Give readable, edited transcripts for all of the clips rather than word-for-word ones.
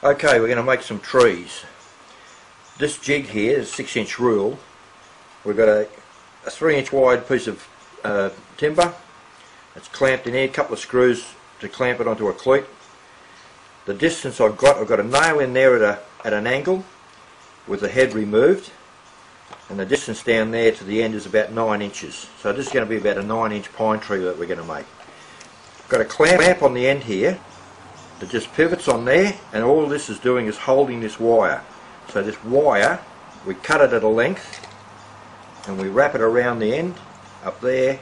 Okay, we're going to make some trees. This jig here is a 6-inch rule. We've got a 3-inch wide piece of timber. It's clamped in here, a couple of screws to clamp it onto a cleat. The distance I've got a nail in there at an angle with the head removed, and the distance down there to the end is about 9 inches. So this is going to be about a 9-inch pine tree that we're going to make. Got a clamp on the end here that just pivots on there, and all this is doing is holding this wire. So this wire, we cut it at a length and we wrap it around the end up there.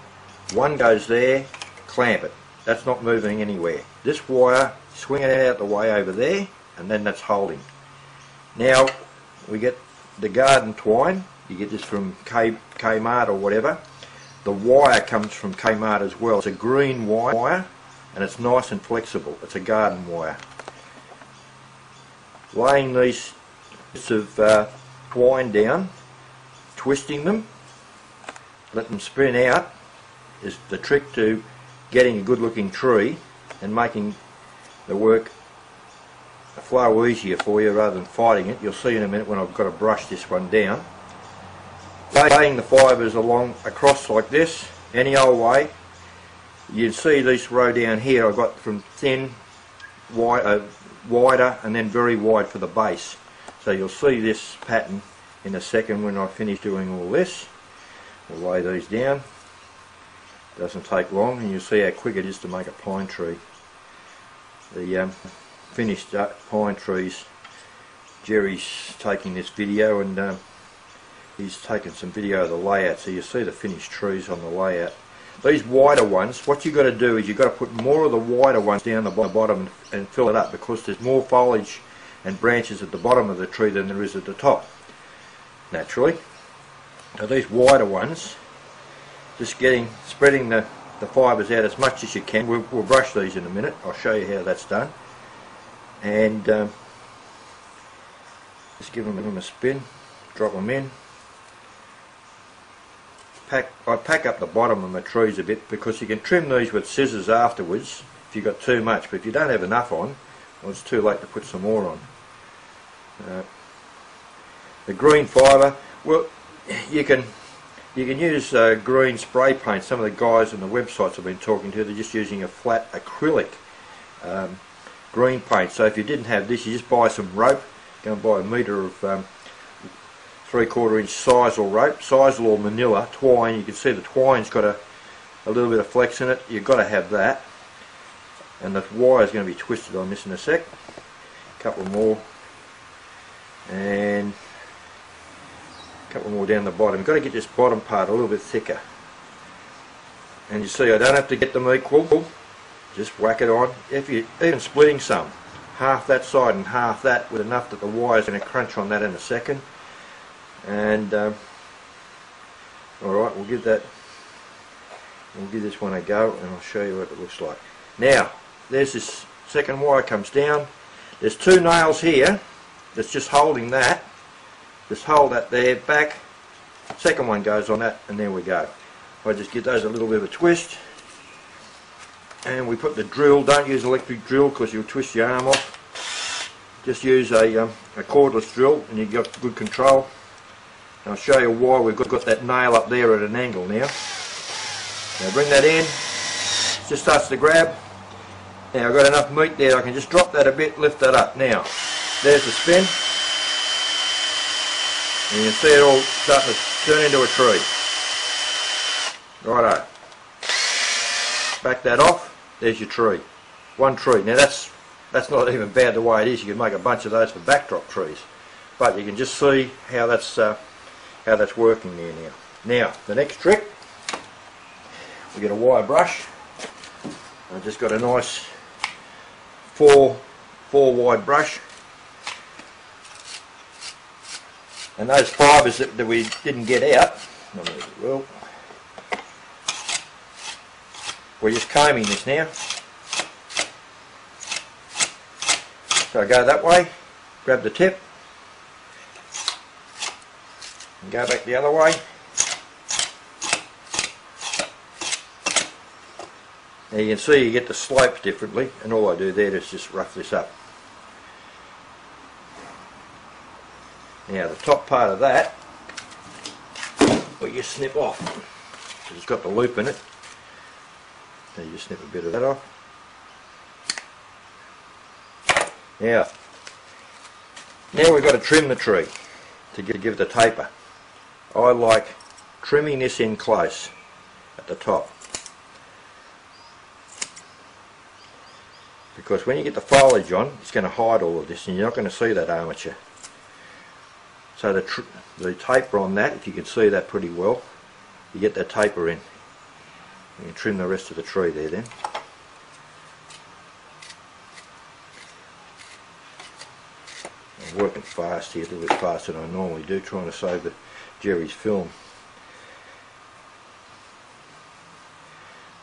One goes there, clamp it. That's not moving anywhere. This wire, swing it out the way over there, and then that's holding. Now we get the garden twine. You get this from Kmart or whatever. The wire comes from Kmart as well. It's a green wire and it's nice and flexible. It's a garden wire. Laying these bits of twine down, twisting them, let them spin out is the trick to getting a good looking tree and making the work flow easier for you rather than fighting it. You'll see in a minute when I've got to brush this one down. Laying the fibres across like this, any old way. You see this row down here I've got from thin, wider and then very wide for the base. So you'll see this pattern in a second when I finish doing all this. We'll lay these down. Doesn't take long, and you'll see how quick it is to make a pine tree. The finished pine trees, Jerry's taking this video, and he's taken some video of the layout, so you see the finished trees on the layout. These wider ones, what you've got to do is you've got to put more of the wider ones down the bottom and fill it up, because there's more foliage and branches at the bottom of the tree than there is at the top, naturally. Now these wider ones, just spreading the fibres out as much as you can. We'll brush these in a minute. I'll show you how that's done. And just give them a spin, drop them in. I pack up the bottom of my trees a bit, because you can trim these with scissors afterwards if you've got too much, but if you don't have enough on, well, it's too late to put some more on. The green fibre, well, you can use green spray paint. Some of the guys on the websites I've been talking to, they're just using a flat acrylic green paint. So if you didn't have this, you just buy some rope. Go and buy a metre of 3/4 inch sisal rope, sisal or manila twine. You can see the twine's got a little bit of flex in it. You've got to have that. And the wire's going to be twisted on this in a sec. A couple more. And a couple more down the bottom. You've got to get this bottom part a little bit thicker. And you see I don't have to get them equal. Just whack it on. If you're even splitting some, half that side and half that, with enough that the wire's going to crunch on that in a second. And alright, we'll give this one a go, and I'll show you what it looks like. Now, there's this second wire comes down. There's 2 nails here that's just holding that. Just hold that there back. Second one goes on that, and there we go. I just give those a little bit of a twist, and we put the drill. Don't use electric drill because you'll twist your arm off. Just use a cordless drill, and you've got good control. And I'll show you why we've got that nail up there at an angle now. Now bring that in. It just starts to grab. Now I've got enough meat there. I can just drop that a bit, lift that up. Now there's the spin. And you can see it all starting to turn into a tree. Righto. Back that off. There's your tree. One tree. Now that's not even bad the way it is. You can make a bunch of those for backdrop trees. But you can just see how that's working there now. Now the next trick, we get a wire brush. I've just got a nice 4 wide brush. And those fibres that we didn't get out, well, we're just combing this now. So I go that way, grab the tip, and go back the other way. Now you can see you get the slopes differently, and all I do there is just rough this up. Now the top part of that we just snip off. It's got the loop in it. So you just snip a bit of that off. Now we've got to trim the tree to give the taper. I like trimming this in close at the top, because when you get the foliage on, it's going to hide all of this and you're not going to see that armature. So the taper on that, if you can see that pretty well, you get that taper in. You can trim the rest of the tree there then. I'm working fast here, a little bit faster than I normally do, trying to save Jerry's film.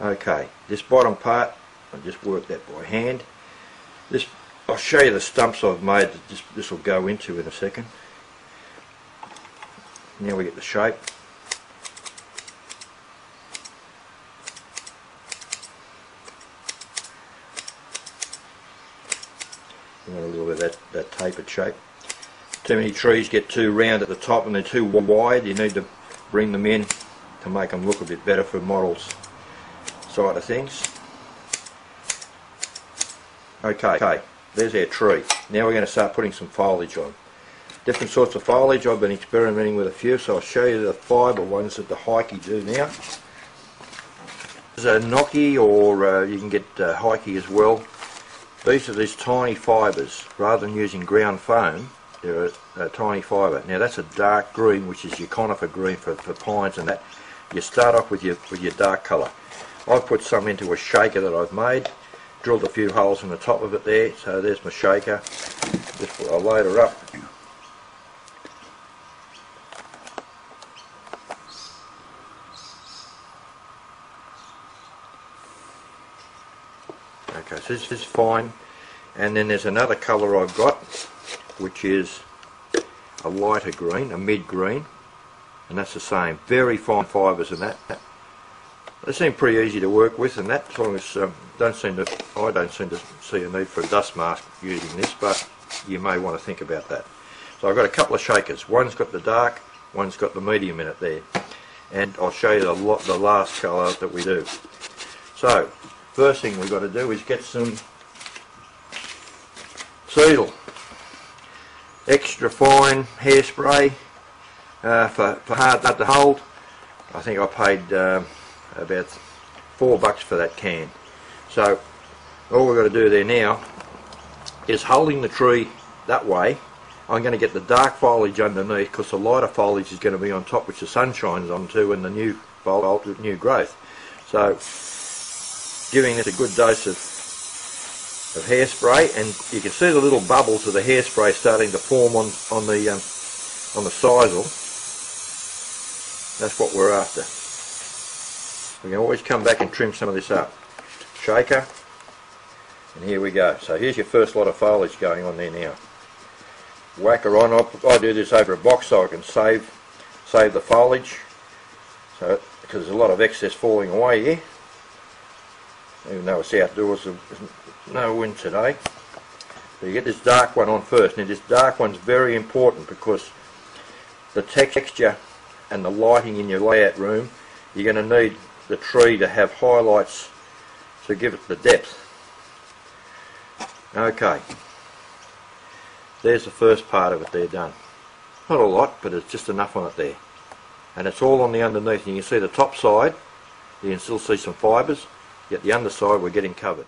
Okay, this bottom part, I'll just work that by hand. I'll show you the stumps I've made that this will go into in a second. Now we get the shape. You want a little bit of that tapered shape. Too many trees get too round at the top and they're too wide. You need to bring them in to make them look a bit better for models side of things. Okay, there's our tree. Now we're going to start putting some foliage on. Different sorts of foliage. I've been experimenting with a few, so I'll show you the fibre ones that the hikey do now. There's a gnocchi, or you can get hikey as well. These are these tiny fibres. Rather than using ground foam, they're a tiny fibre. Now that's a dark green, which is your conifer green for pines and that. You start off with your dark colour. I've put some into a shaker that I've made, drilled a few holes in the top of it there, so there's my shaker. I'll load her up. Okay, so this is fine, and then there's another colour I've got, which is a lighter green, a mid-green, and that's the same. Very fine fibres in that. They seem pretty easy to work with, and that, as long as I don't seem to see a need for a dust mask using this, but you may want to think about that. So I've got a couple of shakers. One's got the dark, one's got the medium in it there, and I'll show you the last colour that we do. So first thing we've got to do is get some Seedle, extra fine hairspray for hard nut to hold. I think I paid about $4 for that can. So all we've got to do there now is holding the tree that way. I'm going to get the dark foliage underneath, because the lighter foliage is going to be on top, which the sun shines onto, and the new growth. So giving this a good dose of hairspray, and you can see the little bubbles of the hairspray starting to form on the sisal. That's what we're after. We can always come back and trim some of this up. Shaker, and here we go. So here's your first lot of foliage going on there now. Whack her on. I do this over a box so I can save the foliage. So because there's a lot of excess falling away here. Even though it's outdoors, there's no wind today. So you get this dark one on first. Now this dark one's very important, because the texture and the lighting in your layout room, you're going to need the tree to have highlights to give it the depth. Okay, there's the first part of it there done. Not a lot, but it's just enough on it there. And it's all on the underneath. And you can see the top side, you can still see some fibres, yet the underside we're getting covered.